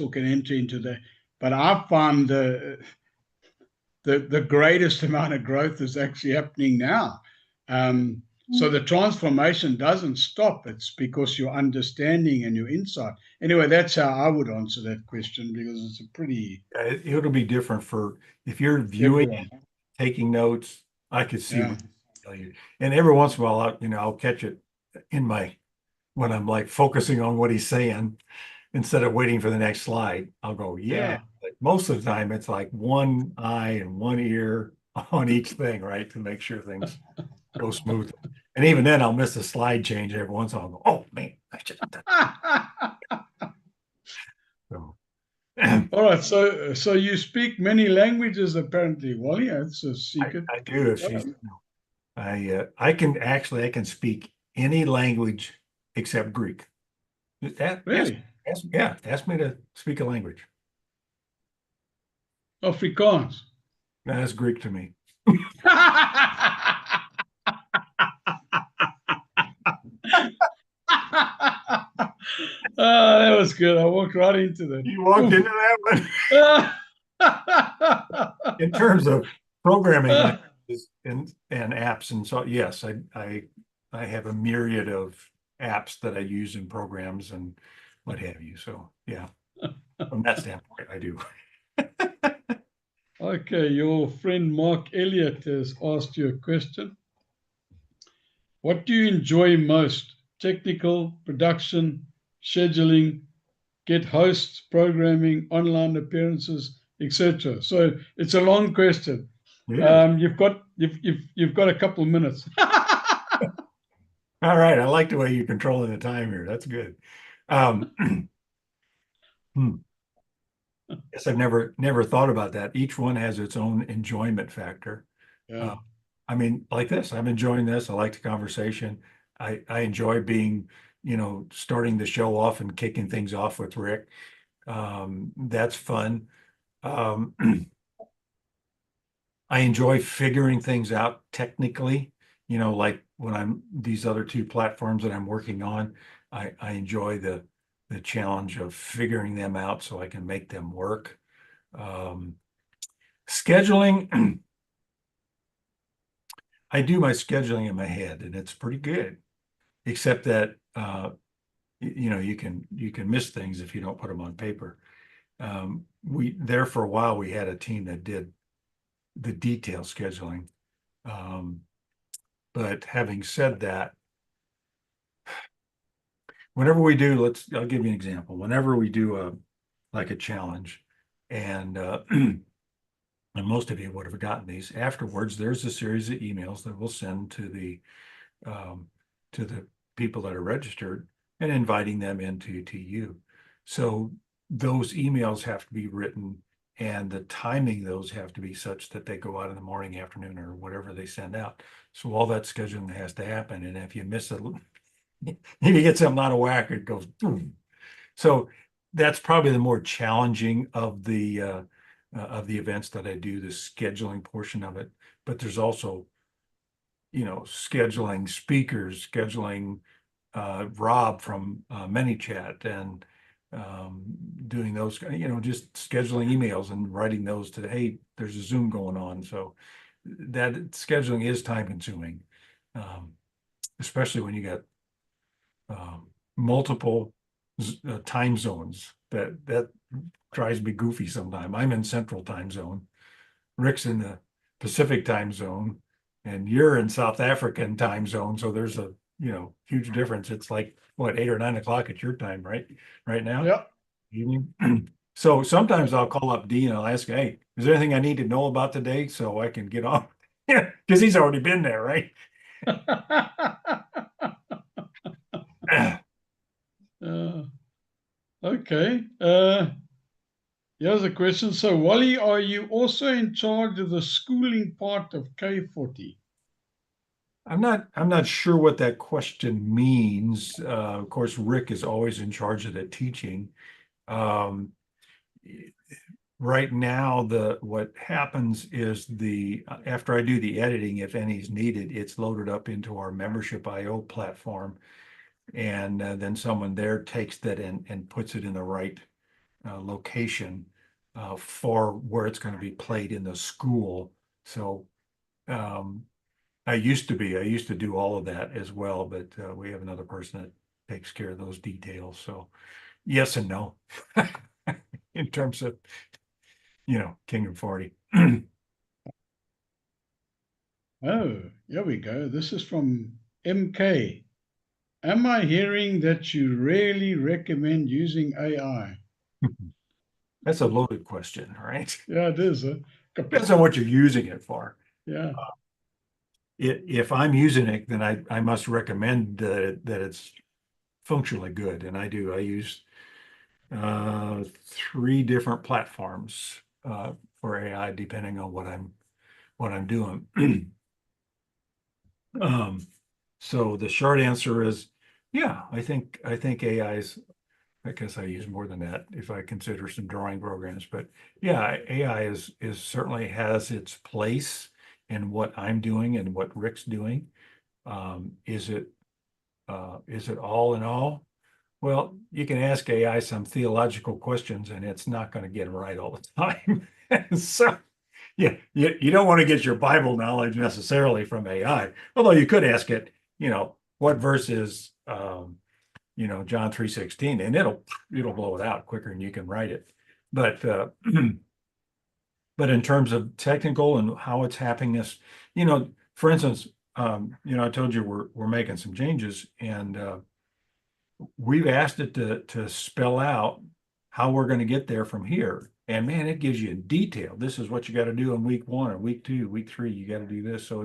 S2: can enter into that. But I find the greatest amount of growth is actually happening now. So the transformation doesn't stop. It's because your understanding and your insight. Anyway, that's how I would answer that question, because it's a pretty
S1: It'll be different for if you're viewing
S2: everyone.
S1: it, taking notes. I could see
S2: Yeah.
S1: what you, and every once in a while, I'll catch it in my when I'm like focusing on what he's saying instead of waiting for the next slide. I'll go, yeah.
S2: Yeah.
S1: But most of the time, it's like one eye and one ear on each thing, right, to make sure things go smoothly. And even then, I'll miss a slide change every once in a while. I'll go, oh man, I should have done that. So,
S2: All right. So you speak many languages, apparently, Wally. It's a secret.
S1: I do. If she's, I can speak any language except Greek.
S2: Really?
S1: Ask me to speak a language.
S2: Afrikaans.
S1: That's Greek to me.
S2: That was good. I walked right into that.
S1: You walked into that one. In terms of programming languages and apps, and so yes, I have a myriad of apps that I use in programs and what have you. So yeah, from that standpoint, I do.
S2: Okay, your friend Mark Elliott has asked you a question. What do you enjoy most? Technical, production, scheduling, get hosts, programming, online appearances, etc. So it's a long question.
S1: Yeah.
S2: You've got a couple of minutes.
S1: All right. I like the way you're controlling the time here. That's good. Guess I've never thought about that. Each one has its own enjoyment factor.
S2: Yeah.
S1: I mean, like this, I'm enjoying this. I like the conversation. I enjoy being, starting the show off and kicking things off with Rick. That's fun. Um, I enjoy figuring things out technically, like when I'm these other two platforms that I'm working on, I enjoy the challenge of figuring them out so I can make them work. Scheduling, I do my scheduling in my head and it's pretty good, except that you can miss things if you don't put them on paper. We there for a while we had a team that did the detail scheduling. But having said that, whenever we do, I'll give you an example. Whenever we do like a challenge, and and most of you would have gotten these afterwards, there's a series of emails that we'll send um, to the people that are registered and inviting them into TU. So those emails have to be written and the timing those have to be such that they go out in the morning, afternoon, or whatever they send out. So all that scheduling has to happen. And if you miss it, if you get something out of whack, it goes boom. So that's probably the more challenging of the events that I do, the scheduling portion of it. But there's also, scheduling speakers, scheduling Rob from ManyChat and doing those, just scheduling emails and writing those to, hey, there's a Zoom going on. So that scheduling is time consuming, especially when you got multiple time zones. That drives me goofy sometime. I'm in Central Time Zone. Rick's in the Pacific Time Zone, and you're in South African Time Zone. So there's a huge difference. It's like what 8 or 9 o'clock at your time, right? Right now,
S2: Yep.
S1: evening. So sometimes I'll call up Dean and I'll ask, hey, is there anything I need to know about today so I can get on? Yeah, because he's already been there, right?
S2: Okay. Here's a question. So, Wally, are you also in charge of the schooling part of K40?
S1: I'm not sure what that question means. Of course, Rick is always in charge of the teaching. Um, right now, what happens is after I do the editing, if any is needed, it's loaded up into our membership IO platform, and then someone there takes that and puts it in the right location for where it's going to be played in the school. So um, I used to do all of that as well, but we have another person that takes care of those details. So yes and no, in terms of, Kingdom 40.
S2: Oh, here we go. This is from MK. Am I hearing that you really recommend using AI?
S1: That's a loaded question, right?
S2: Yeah, it is.
S1: Depends on what you're using it for.
S2: Yeah.
S1: If I'm using it, then I must recommend that it's functionally good, and I do. I use three different platforms for AI, depending on what I'm doing. So the short answer is, yeah, I think AI's. I guess I use more than that if I consider some drawing programs, but yeah, AI is certainly has its place in what I'm doing and what Rick's doing. Is it all in all? Well, you can ask AI some theological questions and it's not going to get it right all the time. So, yeah, you don't want to get your Bible knowledge necessarily from AI, although you could ask it, what verse is, John 3:16, and it'll blow it out quicker than you can write it. But but in terms of technical and how it's happening, for instance, I told you we're making some changes, and we've asked it to spell out how we're going to get there from here. And man, it gives you in detail. This is what you got to do in week 1 or week 2, week 3. You got to do this. So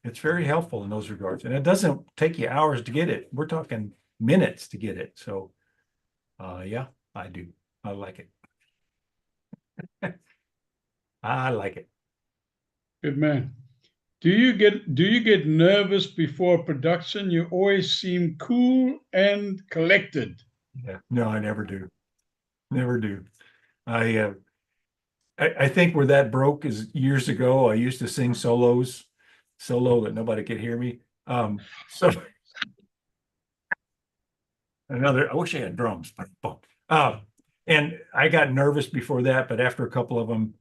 S1: it's very helpful in those regards. And it doesn't take you hours to get it. We're talking minutes to get it. So yeah, I do. I like it. I like it.
S2: Good man. Do you get nervous before production? You always seem cool and collected.
S1: Yeah. No, I never do. Never do. I uh, I think where that broke is years ago. I used to sing solo that nobody could hear me. So I wish I had drums, but and I got nervous before that, but after a couple of them,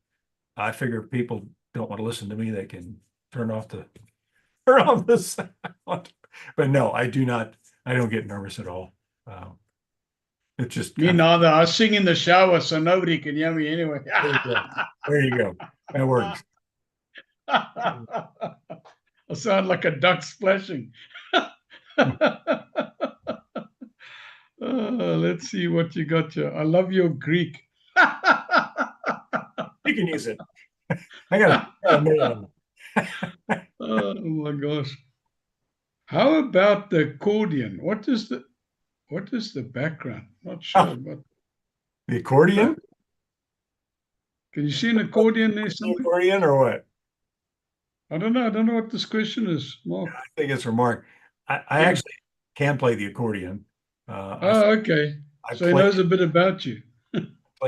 S1: I figure if people don't want to listen to me, they can turn off the turn off the sound. But no, I do not. I don't get nervous at all. Um, it's just
S2: Me
S1: kind of
S2: neither. I sing in the shower so nobody can hear me anyway.
S1: there you go. There you go. That works.
S2: I sound like a duck splashing. Let's see what you got here. I love your Greek.
S1: You can use it. I got a minute on
S2: Oh my gosh. How about the accordion? What is the background? Not sure, but
S1: the accordion.
S2: can you see an accordion there
S1: The
S2: somewhere?
S1: accordion or what?
S2: I don't know. I don't know what this question is, Mark.
S1: I think it's remark. I
S2: Yeah.
S1: actually can play the accordion.
S2: Oh, okay.
S1: I
S2: So he
S1: play
S2: knows a bit about you.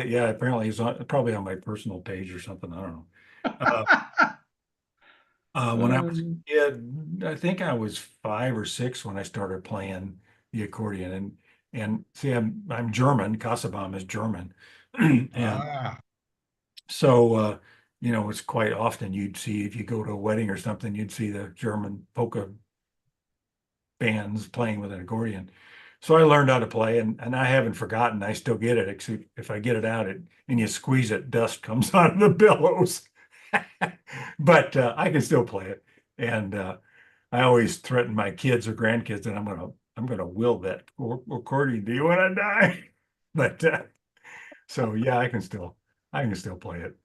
S1: yeah, apparently he's probably on my personal page or something. I don't know. Uh, when I was
S2: Um,
S1: a kid, I think I was 5 or 6 when I started playing the accordion. And see, I'm German. Kassebaum is German, and
S2: ah,
S1: so it's quite often you'd see if you go to a wedding or something, you'd see the German polka bands playing with an accordion. So I learned how to play, and I haven't forgotten. I still get it, except if I get it out and you squeeze it, dust comes out of the billows. But I can still play it, and I always threaten my kids or grandkids that I'm gonna will that accordion to you when I die. But so yeah, I can still play it.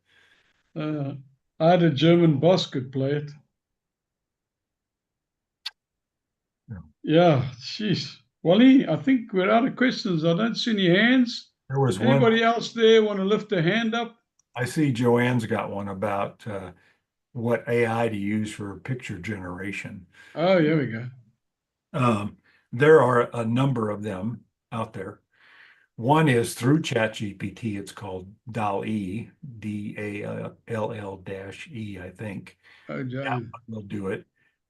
S2: uh, I had a German boss could play it.
S1: Yeah.
S2: Yeah, jeez. Wally, I think we're out of questions. I don't see any hands.
S1: There was one,
S2: Anybody else there want to lift a hand up?
S1: I see Joanne's got one about what AI to use for picture generation.
S2: Oh, here we go.
S1: Um, there are a number of them out there. One is through ChatGPT. It's called DALL-E, DALL-E, I think.
S2: Oh,
S1: That
S2: John.
S1: one will do it.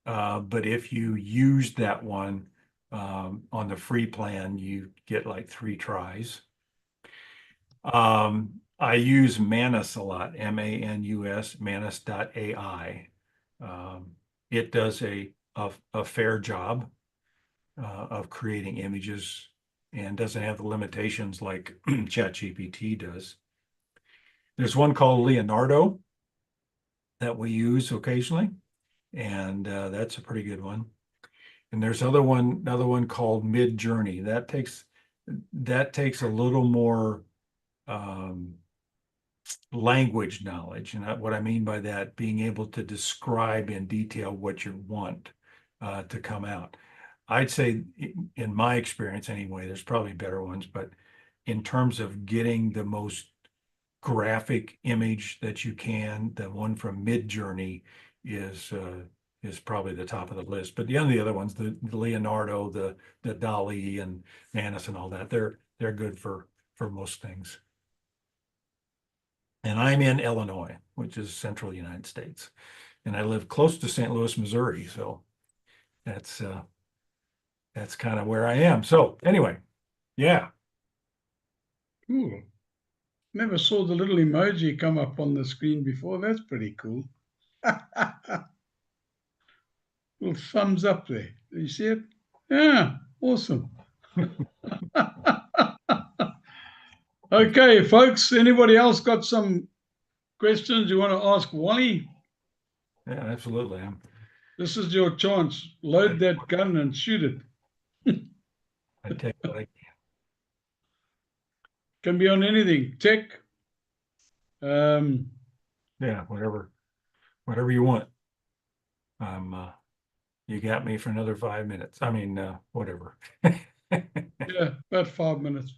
S1: But if you use that one on the free plan, you get like 3 tries. I use Manus a lot, Manus, Manus.ai. It does a fair job of creating images and doesn't have the limitations like ChatGPT does. There's one called Leonardo that we use occasionally, and that's a pretty good one. And there's another one called Mid-Journey. That takes a little more language knowledge. And what I mean by that, being able to describe in detail what you want to come out. I'd say, in my experience anyway, there's probably better ones, but in terms of getting the most graphic image that you can, the one from Midjourney is probably the top of the list. But the other ones, the Leonardo, the DALL-E and Manus and all that, they're good for most things. And I'm in Illinois, which is central United States, and I live close to St. Louis, Missouri. So that's kind of where I am. So anyway, yeah.
S2: Cool. Never saw the little emoji come up on the screen before. That's pretty cool. Little thumbs up there. Do you see it? Yeah, awesome. Okay, folks. Anybody else got some questions you want to ask Wally?
S1: Yeah, absolutely.
S2: This is your chance. Load that gun and shoot it.
S1: I take what I
S2: Can be on anything. Tech.
S1: yeah, whatever you want. You got me for another 5 minutes. I mean, whatever.
S2: Yeah, about 5 minutes.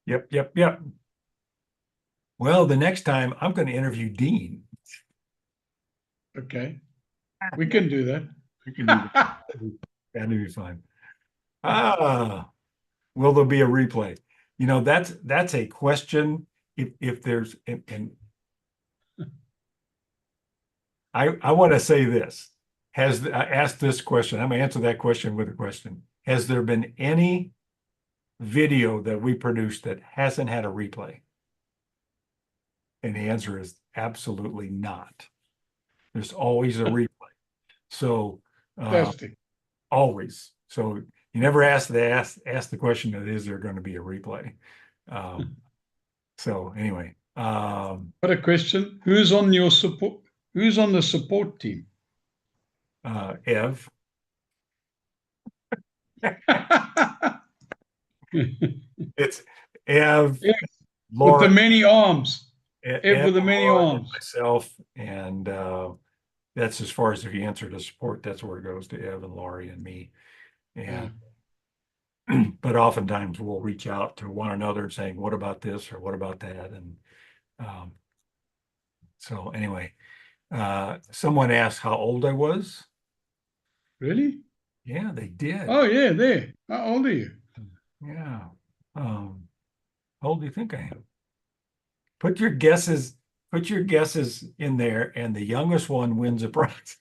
S1: Yep. Well, the next time I'm going to interview Dean.
S2: Okay, we can do that.
S1: We can do that. That'll be fine. Will there be a replay? That's a question. If there's and I want to say this. I asked this question. I'm going to answer that question with a question. Has there been any video that we produced that hasn't had a replay? And the answer is absolutely not. There's always a replay. So
S2: Fantastic.
S1: always. So you never ask the question that is there going to be a replay? So anyway,
S2: What a question. Who's on your support? Who's on the support team?
S1: Ev. It's Ev,
S2: Ev with the
S1: Laura,
S2: many arms. Ev
S1: Ev,
S2: with the many
S1: Laura, and
S2: arms.
S1: myself, and that's as far as if you answer to support, that's where it goes to Ev and Laurie and me. And but oftentimes we'll reach out to one another saying, what about this or what about that? And so anyway, someone asked how old I was.
S2: Really?
S1: Yeah, they did.
S2: Oh, yeah, there. How old are you?
S1: Yeah. How old do you think I am? Put your guesses in there, and the youngest one wins a prize.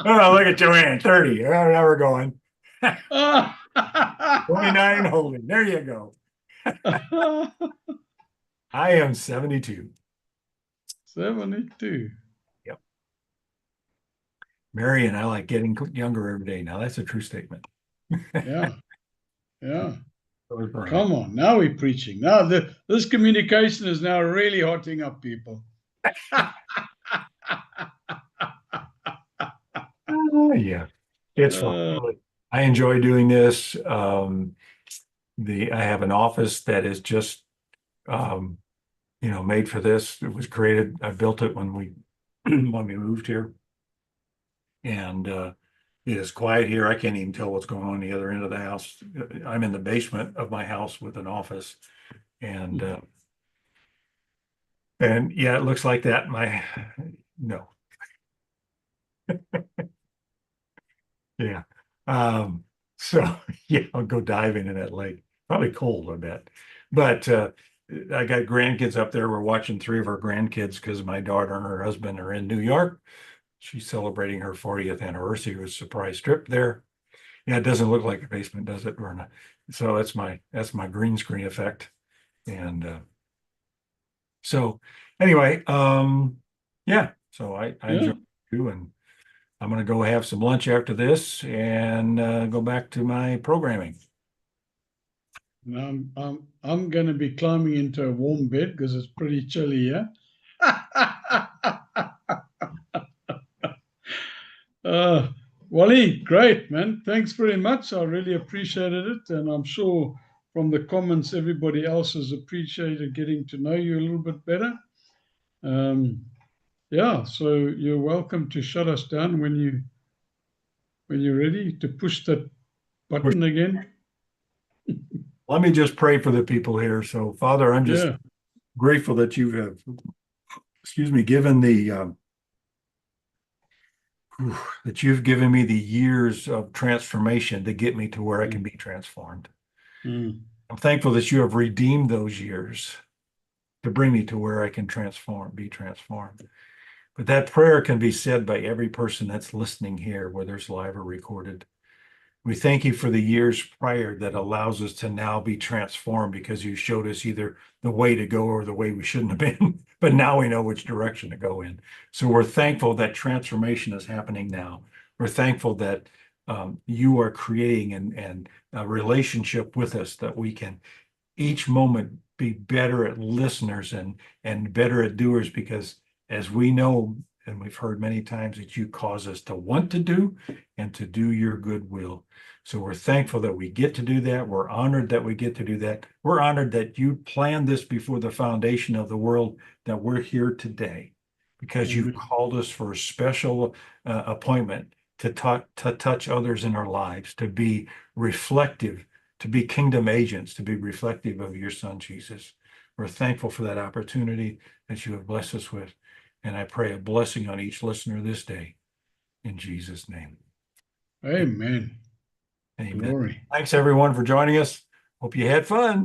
S1: Oh, look at Joanne, 30. Oh, now we're going. 29 holding. There you go. I am 72.
S2: 72.
S1: Yep. Mary and I like getting younger every day. Now that's a true statement.
S2: Yeah. Yeah.
S1: So
S2: Come on. Now we're preaching. Now this communication is now really hotting up people.
S1: Yeah, it's fun. I enjoy doing this. I have an office that is just made for this. It was created. I built it when we when we moved here, and It is quiet here. I can't even tell what's going on the other end of the house. I'm in the basement of my house with an office, and yeah, it looks like that. No, yeah. Um, so yeah, I'll go diving in that lake. Probably cold, I bet. But I got grandkids up there. We're watching three of our grandkids because my daughter and her husband are in New York. She's celebrating her 40th anniversary with a surprise trip there. Yeah, it doesn't look like a basement, does it, Verna? So that's my green screen effect. And so anyway, yeah, so I enjoy
S2: Yeah.
S1: you, and I'm gonna go have some lunch after this and go back to my programming.
S2: And I'm going to be climbing into a warm bed because it's pretty chilly here. Uh, Wally, great, man. Thanks very much. I really appreciated it. And I'm sure from the comments, everybody else has appreciated getting to know you a little bit better. Um, yeah, so you're welcome to shut us down when you're ready to push that button again.
S1: Let me just pray for the people here. So, Father, I'm just
S2: Yeah.
S1: grateful that you have, excuse me, given the that you've given me the years of transformation to get me to where I can
S2: Mm,
S1: be transformed.
S2: mm,
S1: I'm thankful that you have redeemed those years to bring me to where I can be transformed. But that prayer can be said by every person that's listening here, whether it's live or recorded. We thank you for the years prior that allows us to now be transformed because you showed us either the way to go or the way we shouldn't have been, but now we know which direction to go in. So we're thankful that transformation is happening now. We're thankful that you are creating and a relationship with us that we can each moment be better at listeners and better at doers, because as we know and we've heard many times that you cause us to want to do and to do your good will. So we're thankful that we get to do that. We're honored that we get to do that. We're honored that you planned this before the foundation of the world, that we're here today because you've
S2: amen.
S1: called us for a special appointment to touch others in our lives, to be reflective, to be kingdom agents, to be reflective of your son, Jesus. We're thankful for that opportunity that you have blessed us with. And I pray a blessing on each listener this day in Jesus' name.
S2: Amen.
S1: Amen.
S2: Glory.
S1: Thanks everyone for joining us. Hope you had fun.